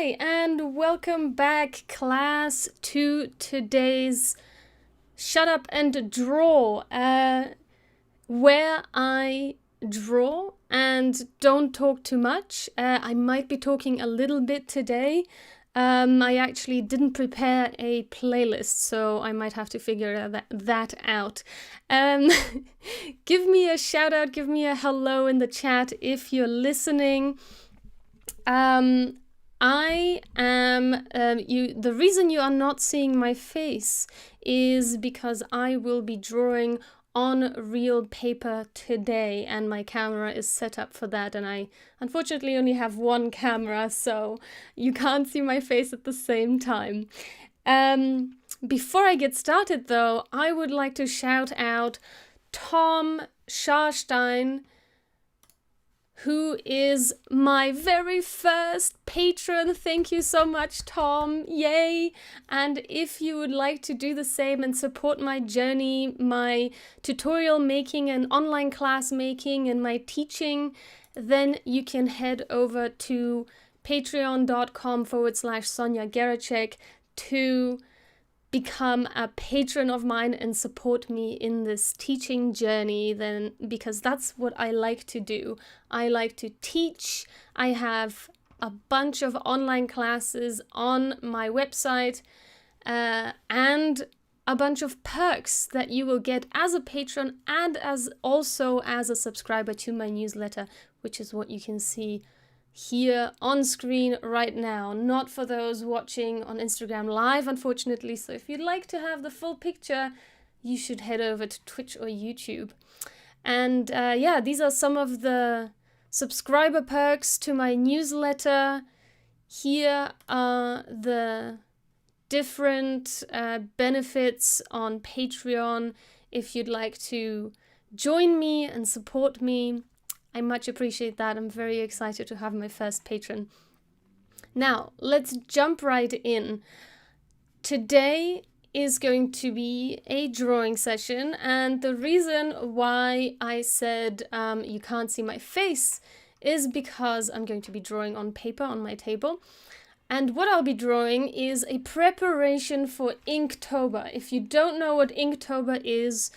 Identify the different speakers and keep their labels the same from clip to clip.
Speaker 1: Hi, and welcome back, class, to today's Shut Up and Draw, where I draw and don't talk too much. I might be talking a little bit today. I actually didn't prepare a playlist, so I might have to figure that out. Give me a shout out, give me a hello in the chat if you're listening. I am, the reason you are not seeing my face is because I will be drawing on real paper today, and my camera is set up for that, and I unfortunately only have one camera, so you can't see my face at the same time. Before I get started though, I would like to shout out Tom Scharstein, who is my very first patron. Thank you so much, Tom. Yay! And if you would like to do the same and support my journey, my tutorial making and online class making and my teaching, then you can head over to patreon.com/Sonja Geracsek to become a patron of mine and support me in this teaching journey, then, because that's what I like to do. I like to teach. I have a bunch of online classes on my website and a bunch of perks that you will get as a patron and also as a subscriber to my newsletter, which is what you can see here on screen right now, not for those watching on Instagram Live, unfortunately. So if you'd like to have the full picture, you should head over to Twitch or YouTube. And these are some of the subscriber perks to my newsletter. Here are the different benefits on Patreon if you'd like to join me and support me. I much appreciate that. I'm very excited to have my first patron. Now, let's jump right in. Today is going to be a drawing session, and the reason why I said you can't see my face is because I'm going to be drawing on paper on my table. And what I'll be drawing is a preparation for Inktober. If you don't know what Inktober is,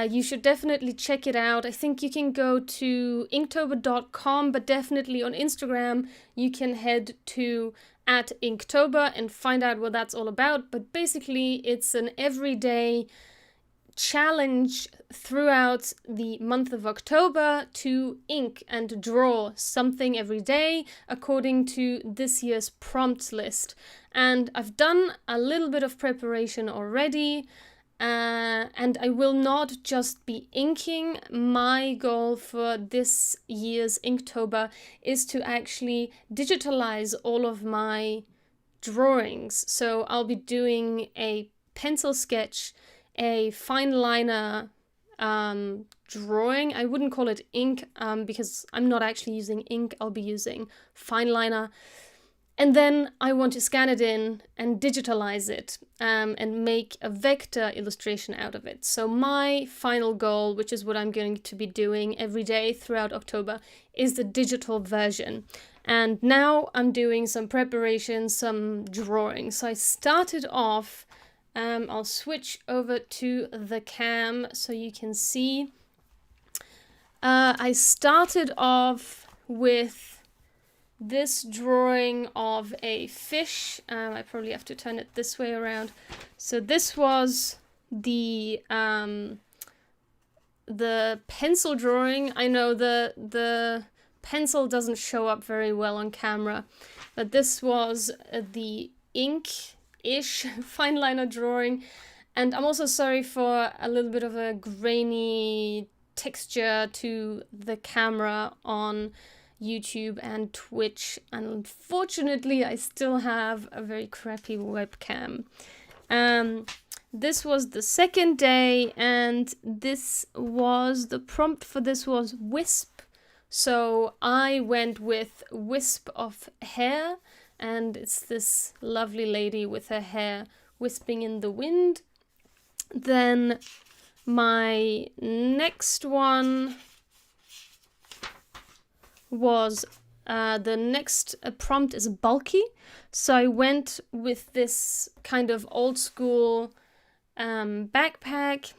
Speaker 1: you should definitely check it out. I think you can go to inktober.com, but definitely on Instagram, you can head to @Inktober and find out what that's all about. But basically, it's an everyday challenge throughout the month of October to ink and draw something every day according to this year's prompts list. And I've done a little bit of preparation already, and I will not just be inking. My goal for this year's Inktober is to actually digitalize all of my drawings. So I'll be doing a pencil sketch, a fine liner drawing. I wouldn't call it ink because I'm not actually using ink. I'll be using fine liner. And then I want to scan it in and digitalize it and make a vector illustration out of it. So my final goal, which is what I'm going to be doing every day throughout October, is the digital version. And now I'm doing some preparation, some drawing. So I started off, I'll switch over to the cam so you can see. I started off with this drawing of a fish. I probably have to turn it this way around. So this was the pencil drawing. I know the pencil doesn't show up very well on camera, but this was the ink-ish fine liner drawing. And I'm also sorry for a little bit of a grainy texture to the camera on YouTube and Twitch, and unfortunately I still have a very crappy webcam. This was the second day, and the prompt for this was wisp. So I went with wisp of hair, and it's this lovely lady with her hair wisping in the wind. Then my next one was The next prompt is bulky. So I went with this kind of old school backpack.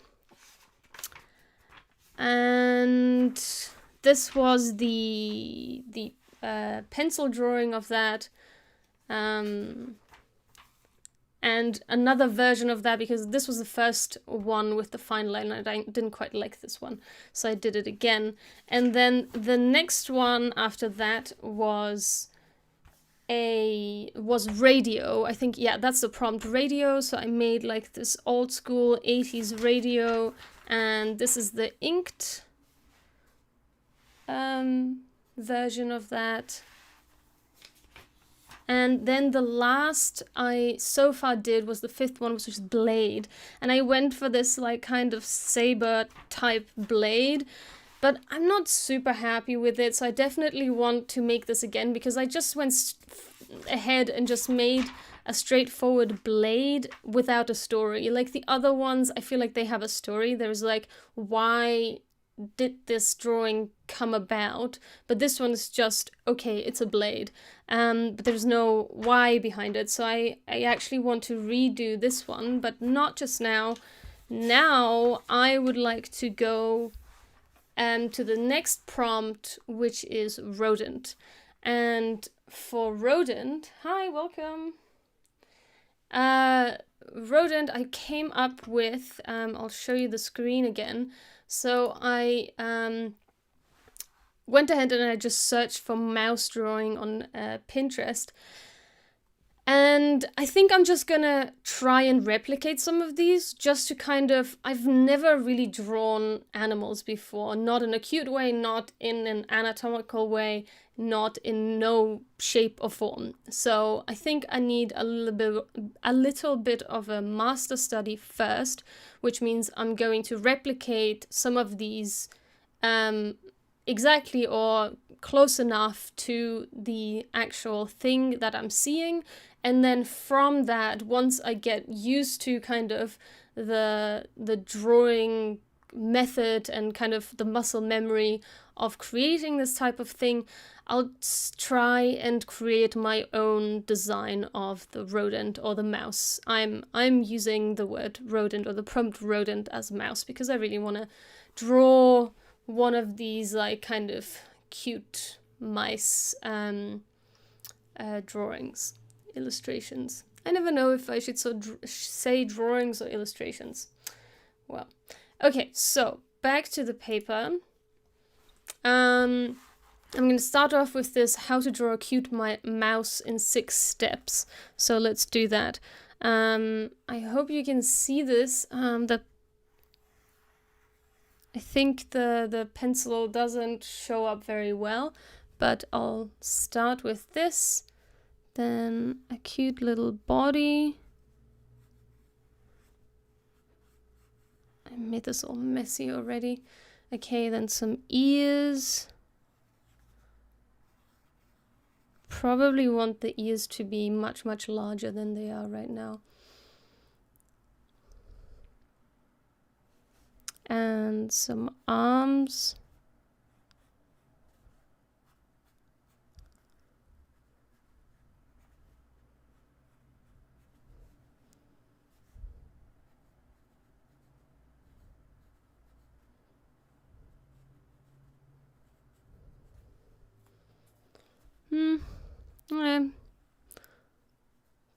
Speaker 1: And this was the pencil drawing of that. And another version of that, because this was the first one with the fine line and I didn't quite like this one, so I did it again. And then the next one after that was radio. I think, yeah, that's the prompt, radio. So I made like this old school 80s radio, and this is the inked version of that. And then the last I so far did was the fifth one, which was blade. And I went for this like kind of saber type blade, but I'm not super happy with it. So I definitely want to make this again, because I just went ahead and just made a straightforward blade without a story. Like the other ones, I feel like they have a story. There's like, why did this drawing come about? But this one is just, okay, it's a blade. But there's no why behind it. So I actually want to redo this one, but not just now. Now I would like to go to the next prompt, which is rodent. And for rodent, hi, welcome. Rodent, I came up with, I'll show you the screen again. So I went ahead and I just searched for mouse drawing on Pinterest. And I think I'm just gonna try and replicate some of these, just to kind of, I've never really drawn animals before, not in a cute way, not in an anatomical way, not in no shape or form. So I think I need a little bit of a master study first, which means I'm going to replicate some of these exactly or close enough to the actual thing that I'm seeing. And then from that, once I get used to kind of the drawing method and kind of the muscle memory of creating this type of thing, I'll try and create my own design of the rodent or the mouse. I'm using the word rodent or the prompt rodent as mouse because I really want to draw one of these like kind of cute mice drawings, illustrations. I never know if I should say drawings or illustrations. Well, okay, so back to the paper. I'm going to start off with this how to draw a cute mouse in 6 steps. So let's do that. I hope you can see this. I think the pencil doesn't show up very well, but I'll start with this. Then a cute little body. I made this all messy already. Okay, then some ears. Probably want the ears to be much, much larger than they are right now. And some arms.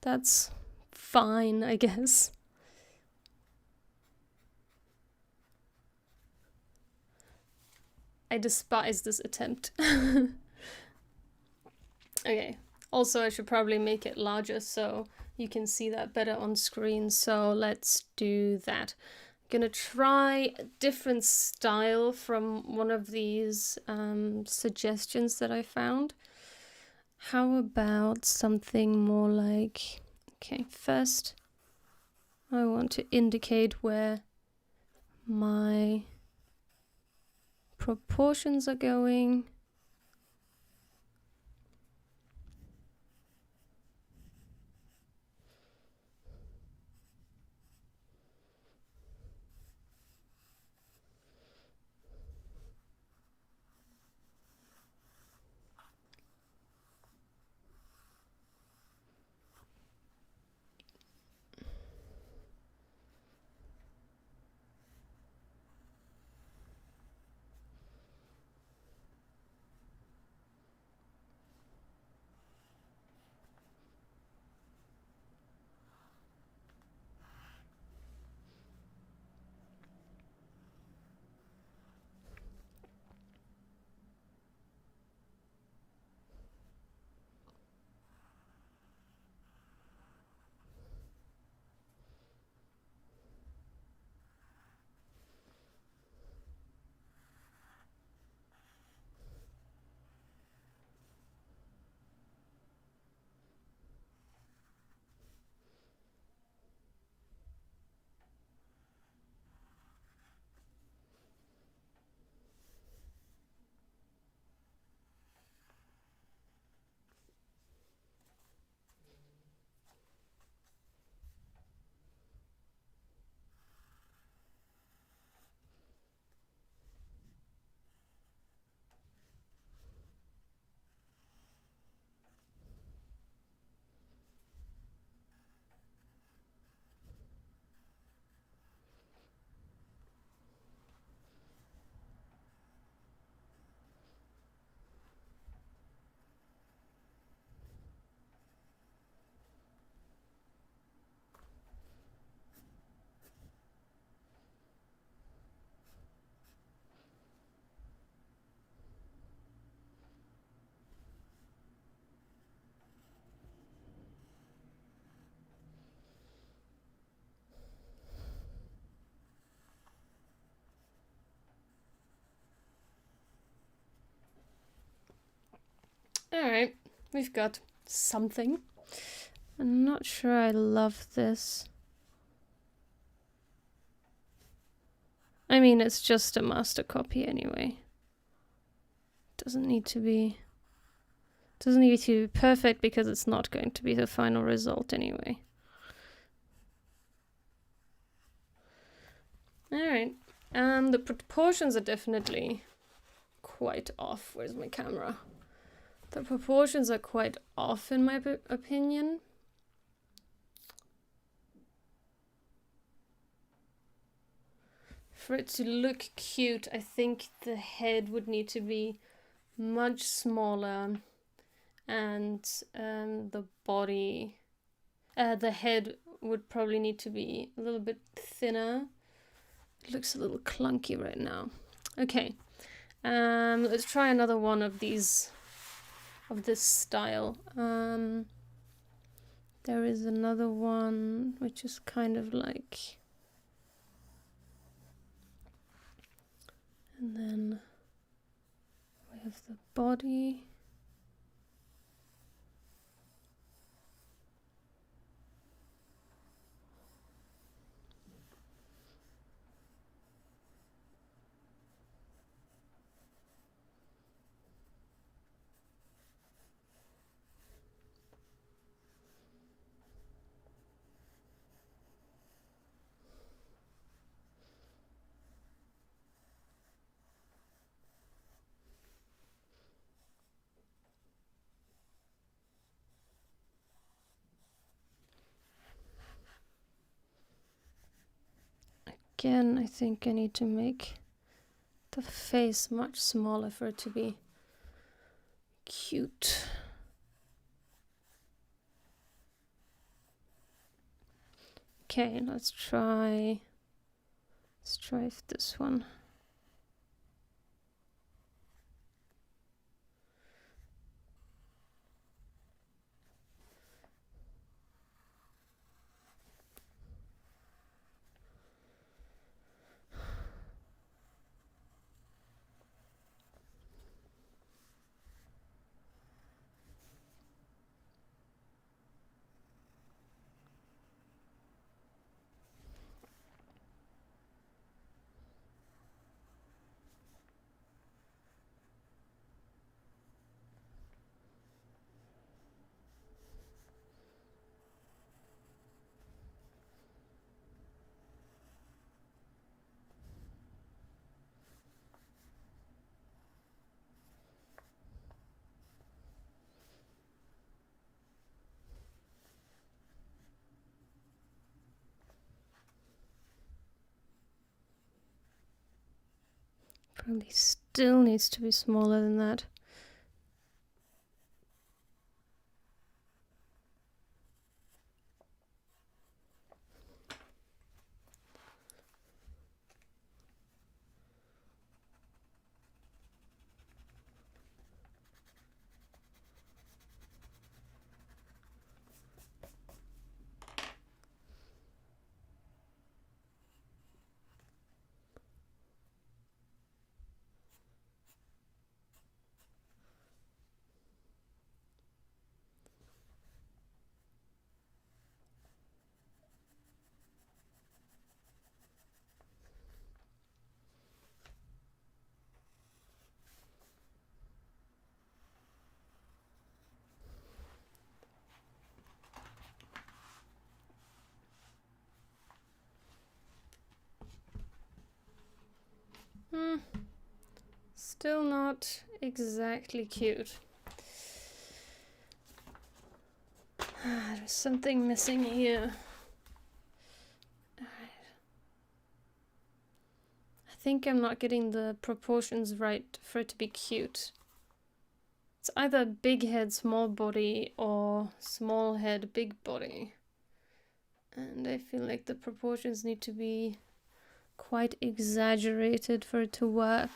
Speaker 1: That's fine, I guess. I despise this attempt. Okay, also I should probably make it larger so you can see that better on screen, so let's do that. I'm gonna try a different style from one of these suggestions that I found. How about something more like, okay, first I want to indicate where my proportions are going. Alright, we've got something. I'm not sure I love this. I mean, it's just a master copy anyway. Doesn't need to be perfect because it's not going to be the final result anyway. Alright, the proportions are definitely quite off. Where's my camera? The proportions are quite off in my opinion. For it to look cute, I think the head would need to be much smaller, and the body, the head would probably need to be a little bit thinner. It looks a little clunky right now. Okay, let's try another one of these, of this style. There is another one which is kind of like, and then we have the body. Again, I think I need to make the face much smaller for it to be cute. Okay, let's try this one. Probably still needs to be smaller than that. Still not exactly cute. There's something missing here. Alright. I think I'm not getting the proportions right for it to be cute. It's either big head, small body, or small head, big body. And I feel like the proportions need to be quite exaggerated for it to work.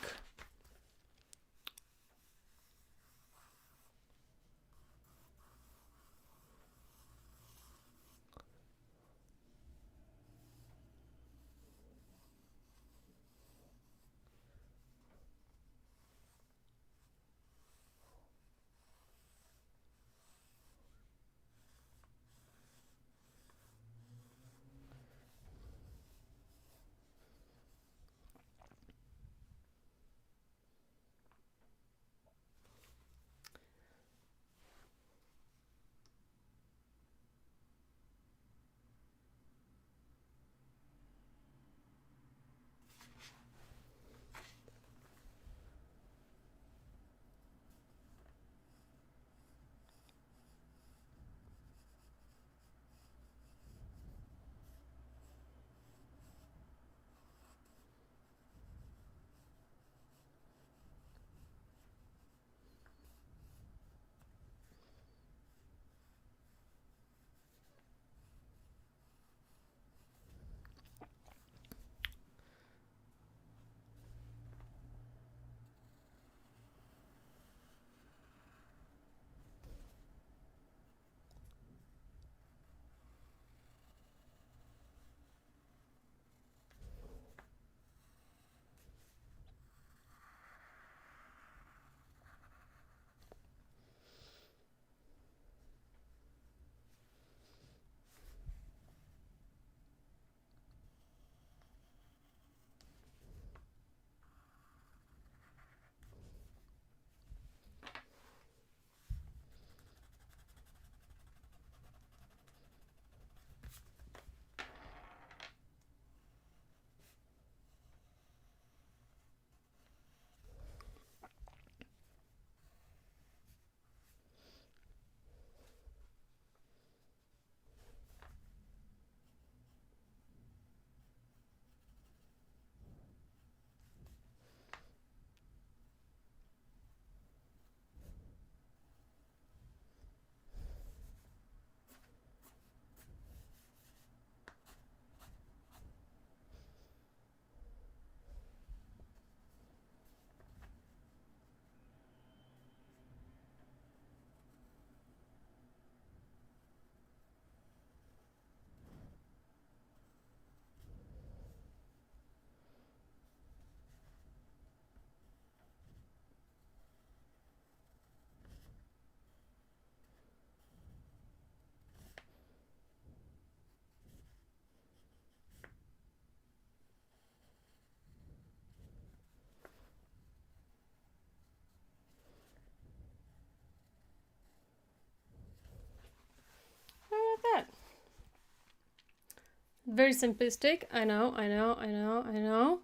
Speaker 1: Very simplistic. I know.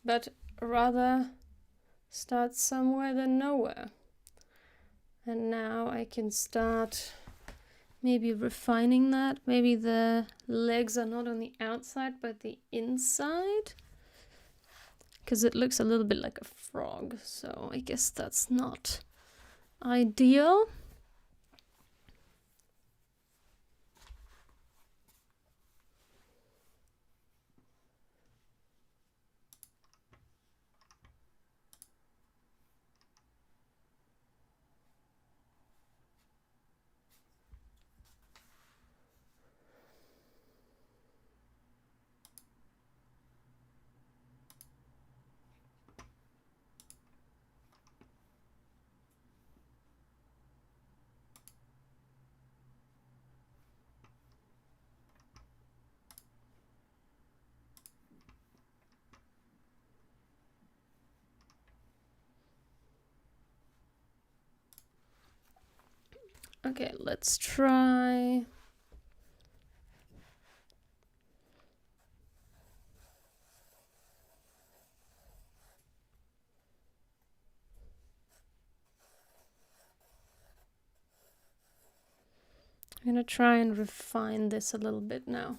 Speaker 1: But rather start somewhere than nowhere. And now I can start maybe refining that. Maybe the legs are not on the outside, but the inside. Because it looks a little bit like a frog. So I guess that's not ideal. Okay, let's try. I'm gonna try and refine this a little bit now.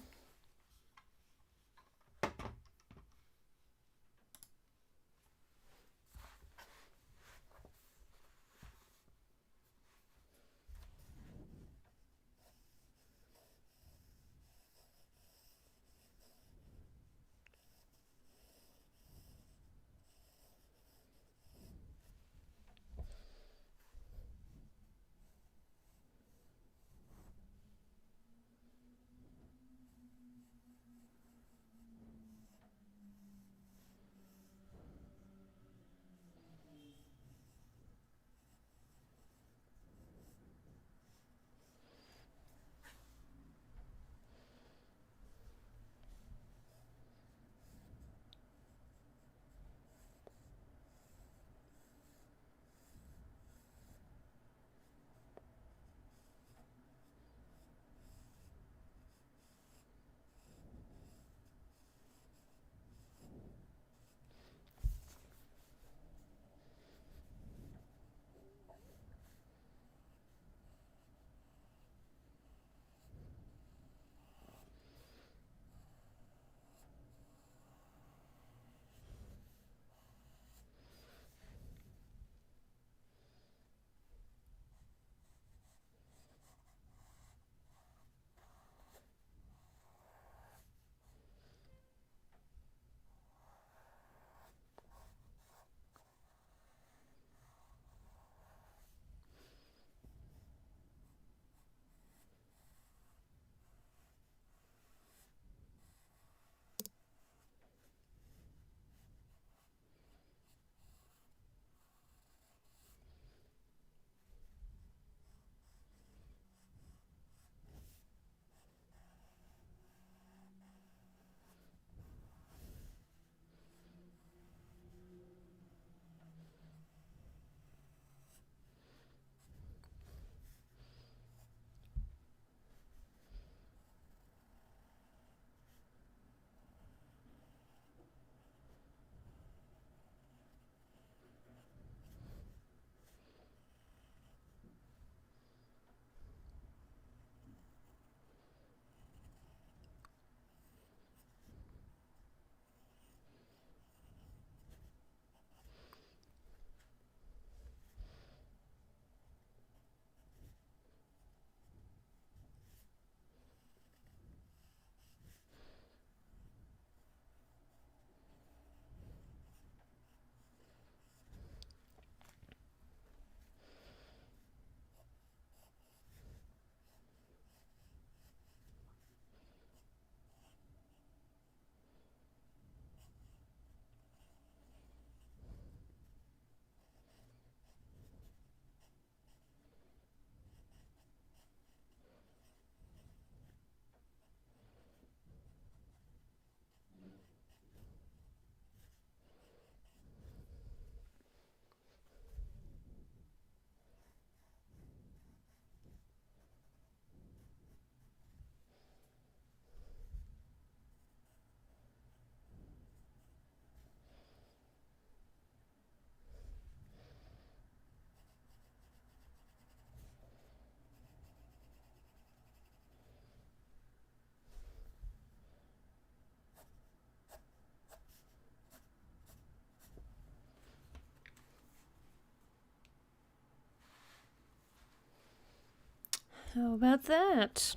Speaker 1: How about that?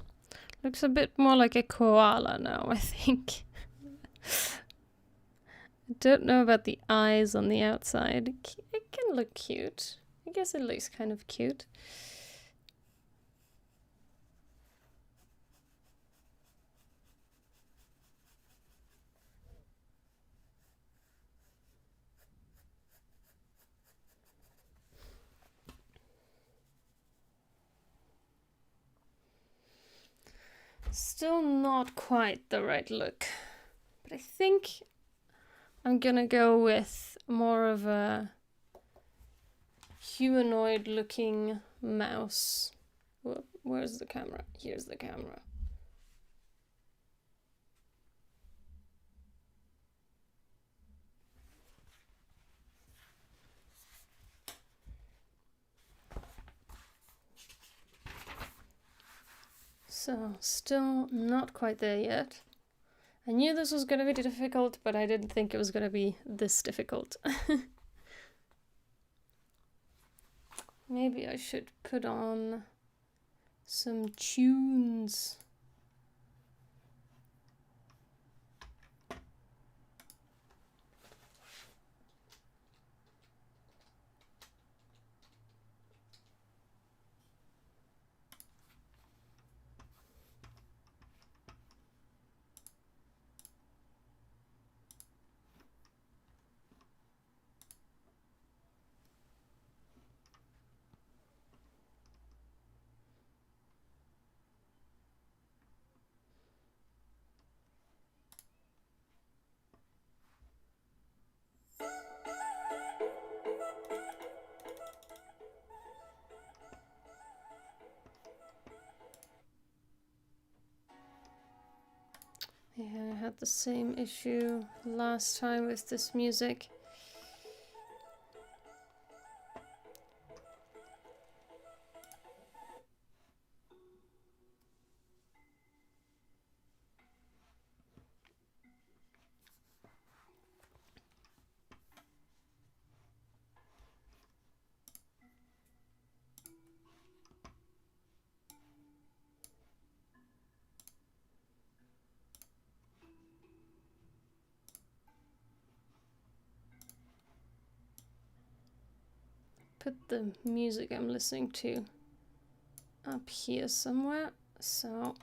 Speaker 1: Looks a bit more like a koala now, I think. I don't know about the eyes on the outside. It can look cute. I guess it looks kind of cute. Still not quite the right look. But I think I'm gonna go with more of a humanoid looking mouse. Where's the camera? Here's the camera. So, still not quite there yet. I knew this was gonna be difficult, but I didn't think it was gonna be this difficult. Maybe I should put on some tunes. Yeah, I had the same issue last time with this music. Put the music I'm listening to up here somewhere, so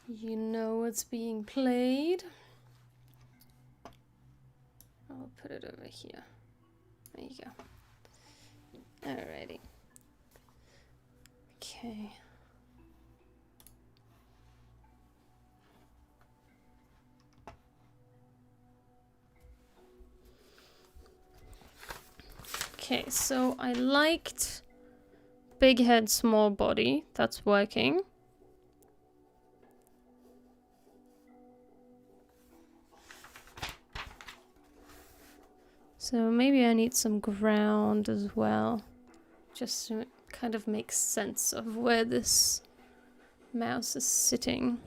Speaker 1: you know what's being played. I'll put it over here. There you go. Alrighty. Okay. Okay, so I liked big head, small body. That's working. So maybe I need some ground as well, just to kind of make sense of where this mouse is sitting.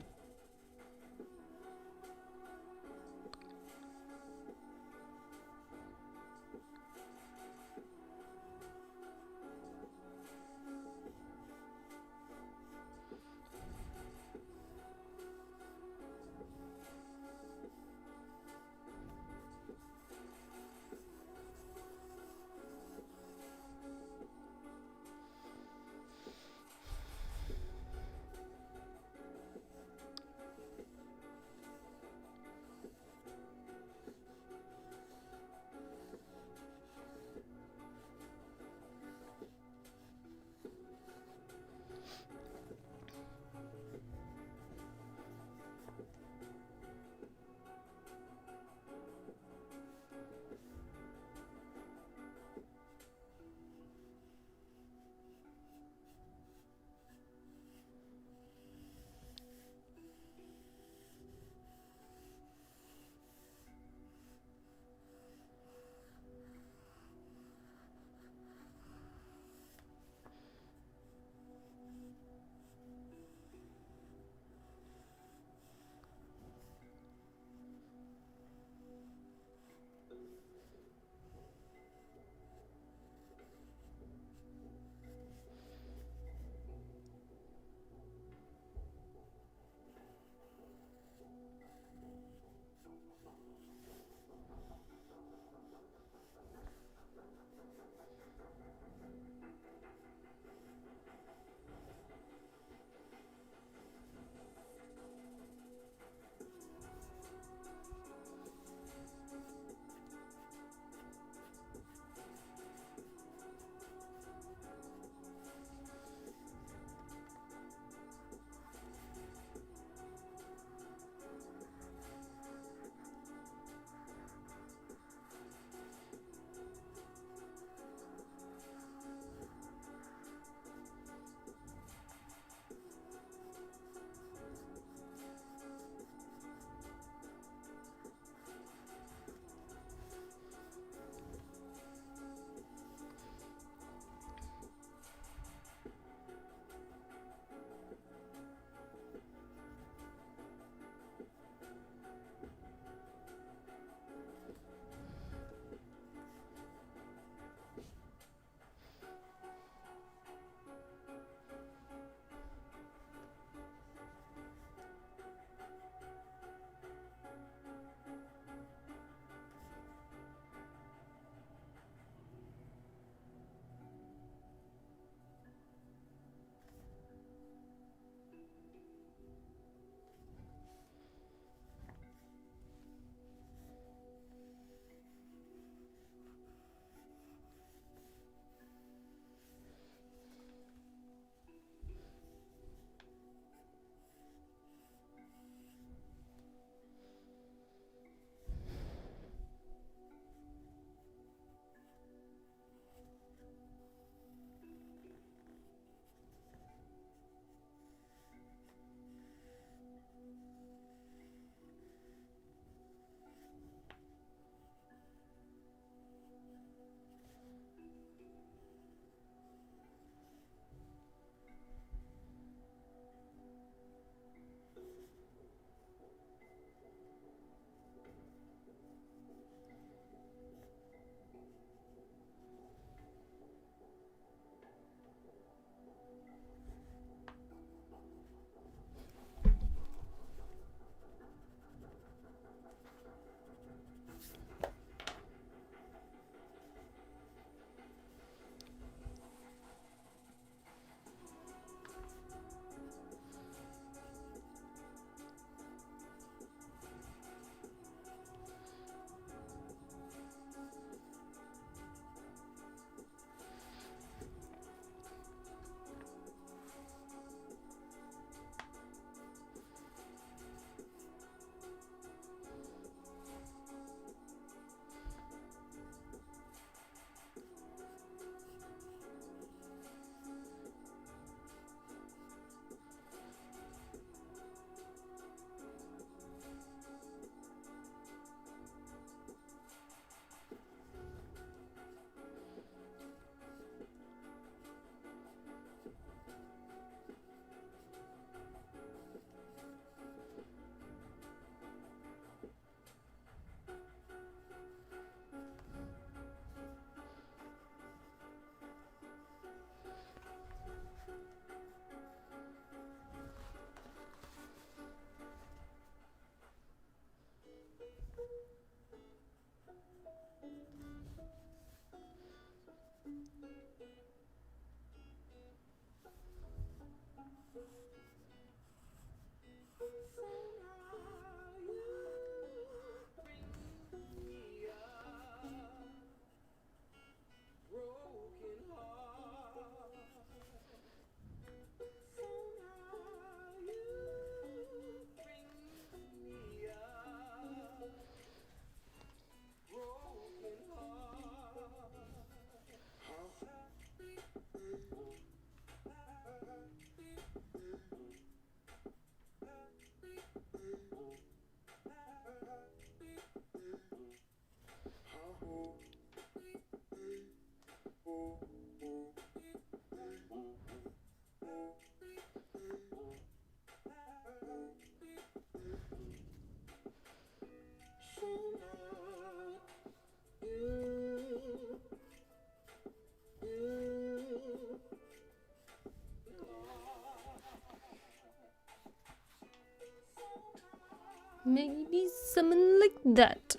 Speaker 1: Maybe something like that.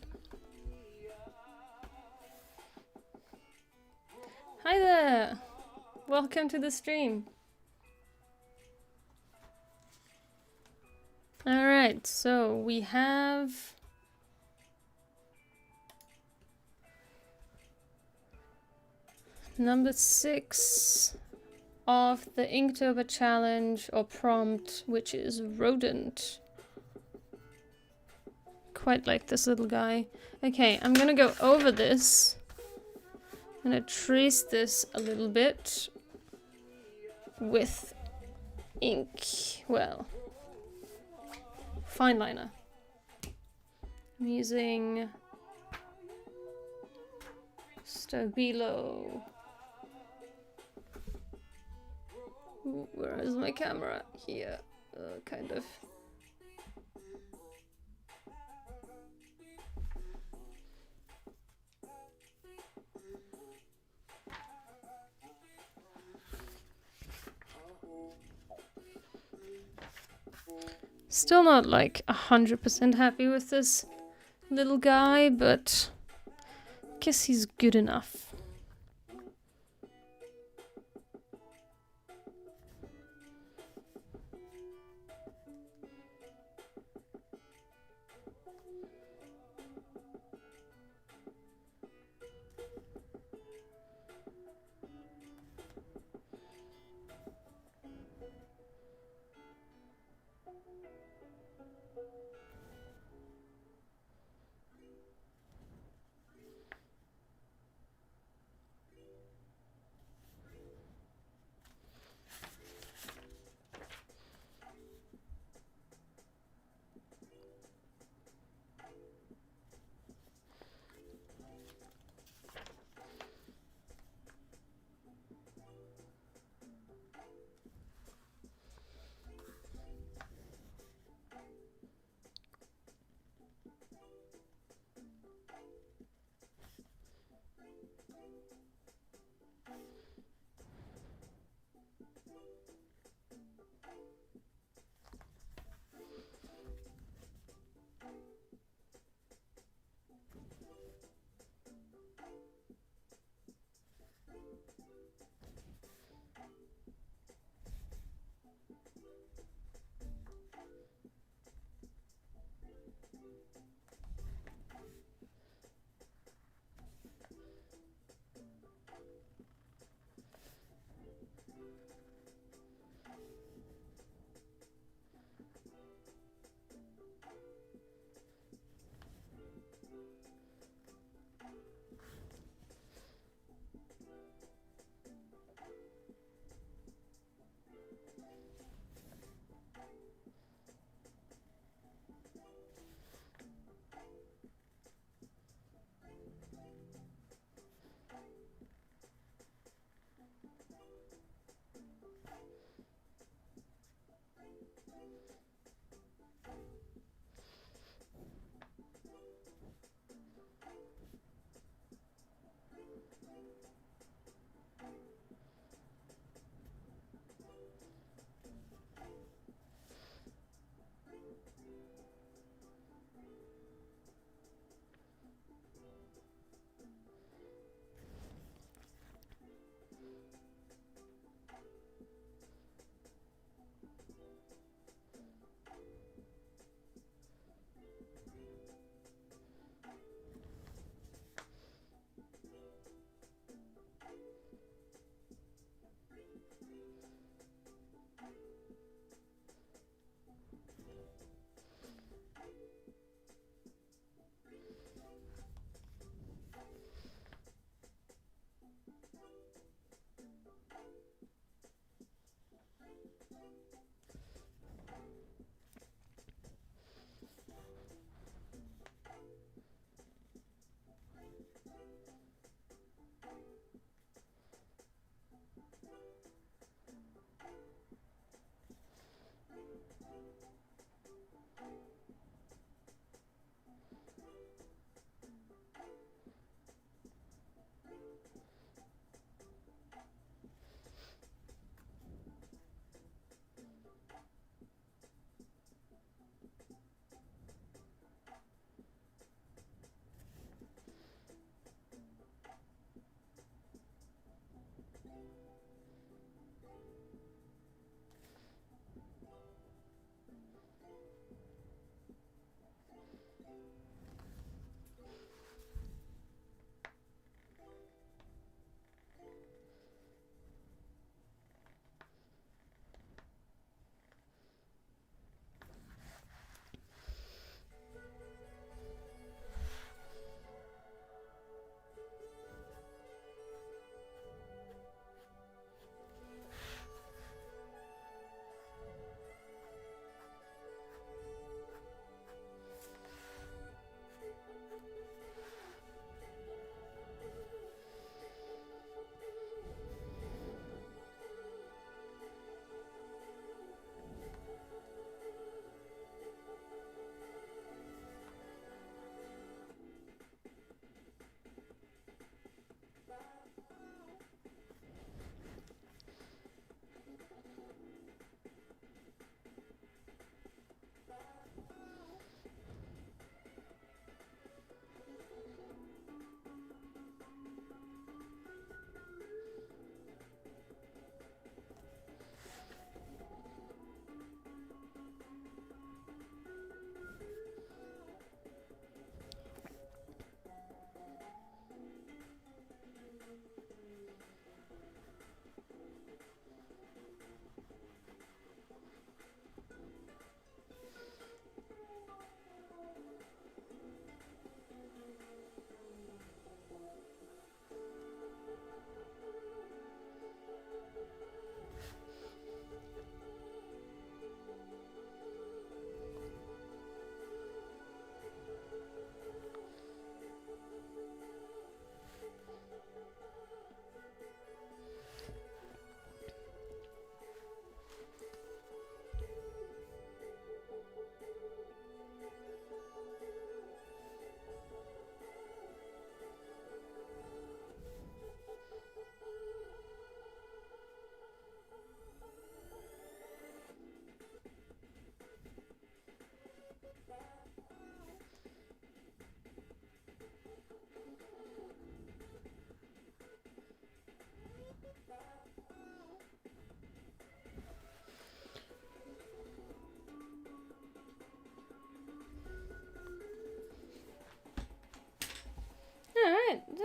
Speaker 1: Hi there! Welcome to the stream. Alright, so we have number 6 of the Inktober challenge or prompt, which is rodent. Quite like this little guy. Okay, I'm gonna go over this. I'm gonna trace this a little bit with ink. Well, fine liner. I'm using Stabilo. Ooh, where is my camera? Here, kind of. Still not like 100% happy with this little guy, but I guess he's good enough.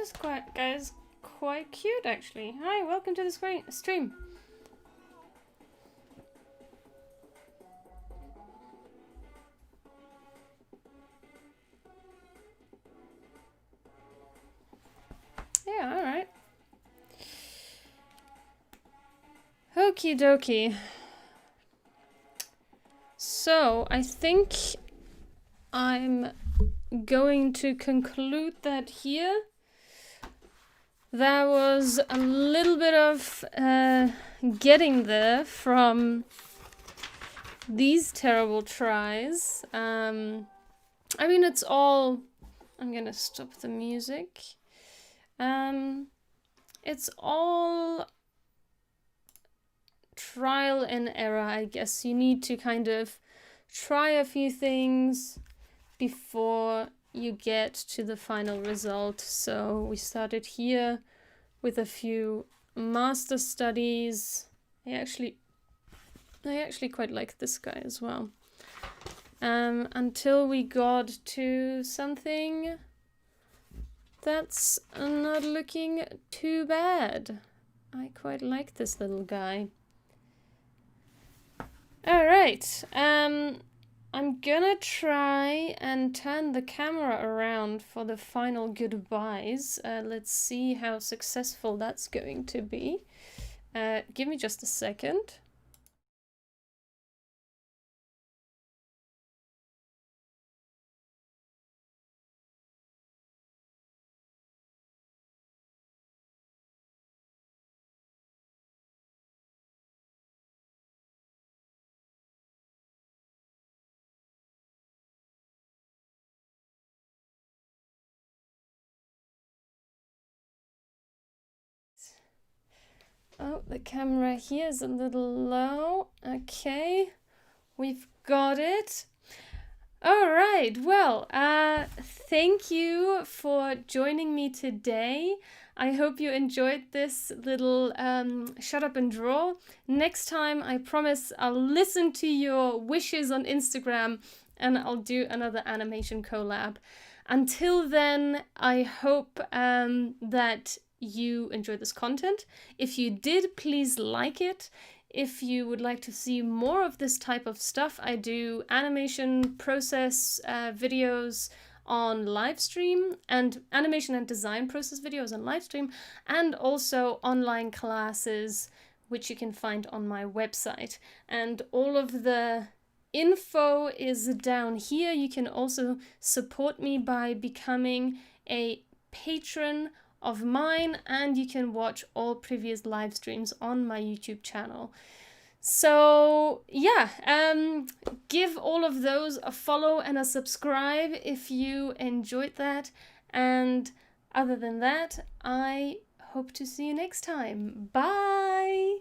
Speaker 1: This guy is quite cute, actually. Hi, welcome to the stream. Yeah, alright. Okie dokie. So, I think I'm going to conclude that here. There was a little bit of getting there from these terrible tries. I mean, it's all... I'm gonna stop the music. It's all trial and error, I guess. You need to kind of try a few things before you get to the final result. So we started here with a few master studies. I actually quite like this guy as well. Until we got to something that's not looking too bad. I quite like this little guy. All right. I'm gonna try and turn the camera around for the final goodbyes. Let's see how successful that's going to be. Give me just a second. Oh, the camera here is a little low. Okay, we've got it. All right, well, thank you for joining me today. I hope you enjoyed this little shut up and draw. Next time, I promise I'll listen to your wishes on Instagram and I'll do another animation collab. Until then, I hope that you enjoyed this content. If you did, please like it. If you would like to see more of this type of stuff, I do animation process videos on livestream and animation and design process videos on livestream, and also online classes which you can find on my website. And all of the info is down here. You can also support me by becoming a patron of mine, and you can watch all previous live streams on my YouTube channel. So yeah, give all of those a follow and a subscribe if you enjoyed that. And other than that, I hope to see you next time. Bye!